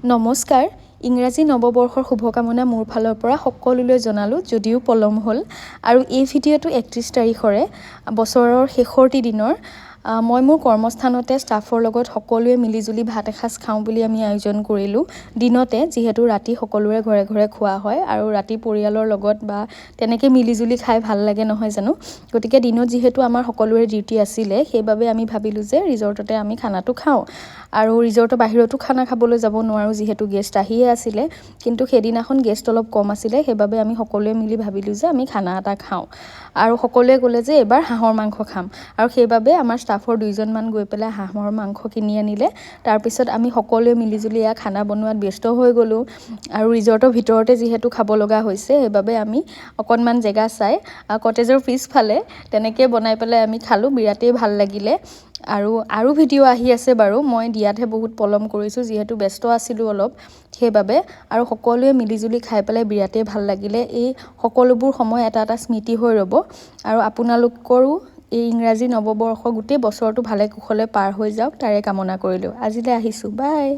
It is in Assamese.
নমস্কাৰ ইংৰাজী নৱবৰ্ষৰ শুভকামনা মোৰ ফালৰ পৰা সকলোলৈ জনালোঁ যদিও পলম হ'ল আৰু এই ভিডিঅ'টো ৩১ তাৰিখৰে বছৰৰ শেষৰটি দিনৰ মই মোৰ কৰ্মস্থানতে ষ্টাফৰ লগত সকলোৱে মিলিজুলি ভাত এসাঁজ খাওঁ বুলি আমি আয়োজন কৰিলোঁ দিনতে যিহেতু ৰাতি সকলোৰে ঘৰে ঘৰে খোৱা হয় আৰু ৰাতি পৰিয়ালৰ লগত বা তেনেকৈ মিলিজুলি খাই ভাল লাগে নহয় জানো গতিকে দিনত যিহেতু আমাৰ সকলোৰে ডিউটি আছিলে সেইবাবে আমি ভাবিলোঁ যে ৰিজৰ্টতে আমি খানাটো খাওঁ আৰু ৰিজৰ্টৰ বাহিৰতো খানা খাবলৈ যাব নোৱাৰোঁ যিহেতু গেষ্ট আহিয়ে আছিলে কিন্তু সেইদিনাখন গেষ্ট অলপ কম আছিলে সেইবাবে আমি সকলোৱে মিলি ভাবিলোঁ যে আমি খানা এটা খাওঁ আৰু সকলোৱে ক'লে যে এবাৰ হাঁহৰ মাংস খাম আৰু সেইবাবে আমাৰ ষ্টাফৰ দুইজনমান গৈ পেলাই হাঁহৰ মাংস কিনি আনিলে তাৰপিছত আমি সকলোৱে মিলিজুলি এয়া খানা বনোৱাত ব্যস্ত হৈ গ'লোঁ আৰু ৰিজৰ্টৰ ভিতৰতে যিহেতু খাব লগা হৈছে সেইবাবে আমি অকণমান জেগা চাই কটেজৰ পিছফালে তেনেকৈ বনাই পেলাই আমি খালোঁ বিৰাটেই ভাল লাগিলে আৰু ভিডিঅ' আহি আছে বাৰু মই দিয়াতহে বহুত পলম কৰিছোঁ যিহেতু ব্যস্ত আছিলোঁ অলপ সেইবাবে আৰু সকলোৱে মিলিজুলি খাই পেলাই বিৰাটেই ভাল লাগিলে এই সকলোবোৰ সময় এটা এটা স্মৃতি হৈ ৰ'ব আৰু আপোনালোকৰো এই ইংৰাজী নৱবৰ্ষ গোটেই বছৰটো ভালে কুশলে পাৰ হৈ যাওক তাৰে কামনা কৰিলোঁ আজিলৈ আহিছোঁ বাই